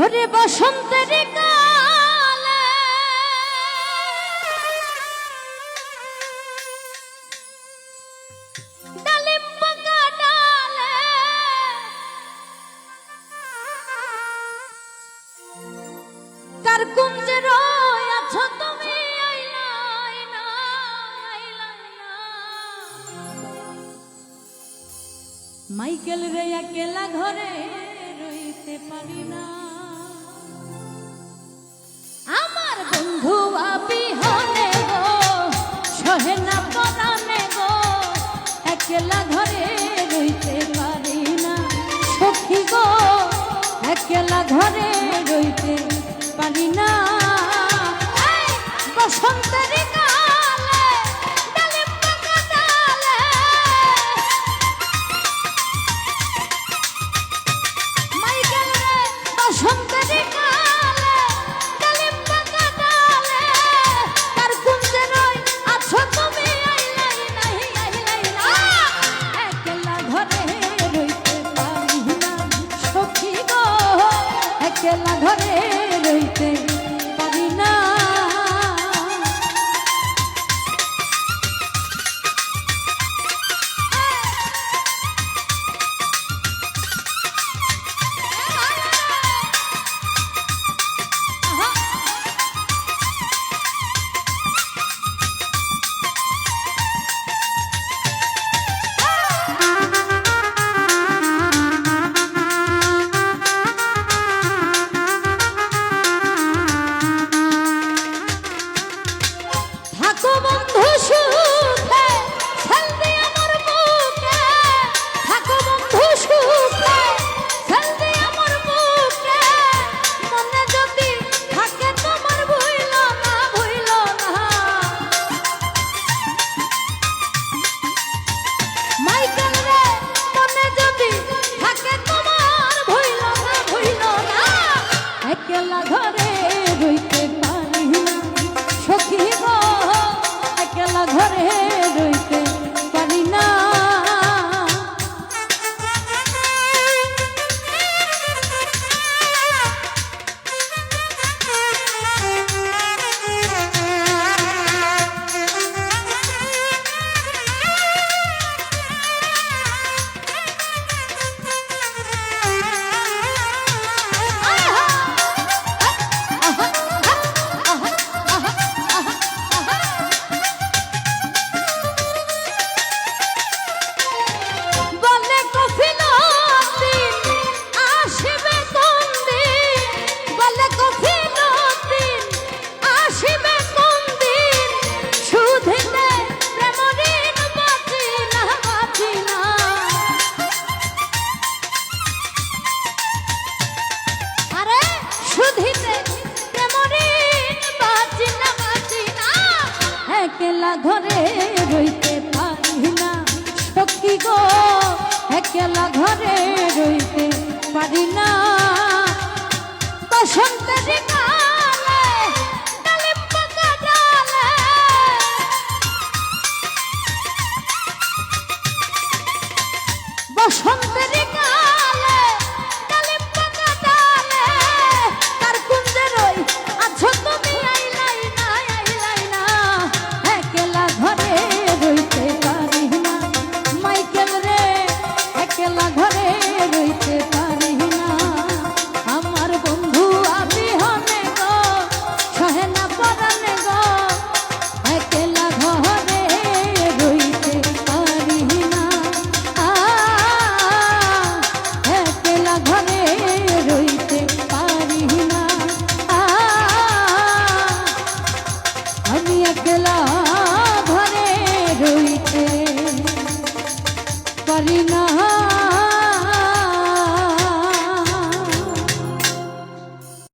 ওরে বসন্তের কালে ডালিম পাকা ডালে কার কুঞ্জে রয় আছো তুমি আইলাই না মাইকেল রে একলা ঘরে রইতে পারি না আমার বন্ধু বিহনে গো সহে না পরানে গো একলা ঘরে রইতে পারি না সখী গো একলা ঘরে রইতে পারি না বসন্তের কালে ডালিম পাকা ডালে মাইকেল রে বসন্তের কালে ডালিম পাকা ডালে কার কুঞ্জে রই আছো তুমি আইলাই না একলা ঘরে রইতে পারি না সখী গো একলা ঘরে রইতে পারি না থাকো বন্ধু সুখে ছেল দিয়ে আমার বুকে থাকো বন্ধু সুখে ছেল দিয়ে আমার বুকে মনে যদি থাকে তোমার ভুইল না মাইকেল রে মনে যদি থাকে তোমার ভুইল না একলা ঘরে রইতে পারি না সখী গো একলা ঘরে রইতে পারি না একলা ঘরে রইতে পারি না সখী গো একলা ঘরে রইতে পারি না বসন্তের কালে ডালিম পাকা ডালে বসন্তের কালে ডালিম পাকা ডালে কার কুঞ্জে রই আছো তুমি আইলাই না একলা ঘরে রইতে পারি না মাইকেল রে একলা ঘরে রইতে পারি না আমার বন্ধু বিহনে গো সহে না পরানে গো একলা ঘরে রইতে পারি না একলা ঘরে রইতে পারি না আমি একলা ঘরে রইতে পারি না।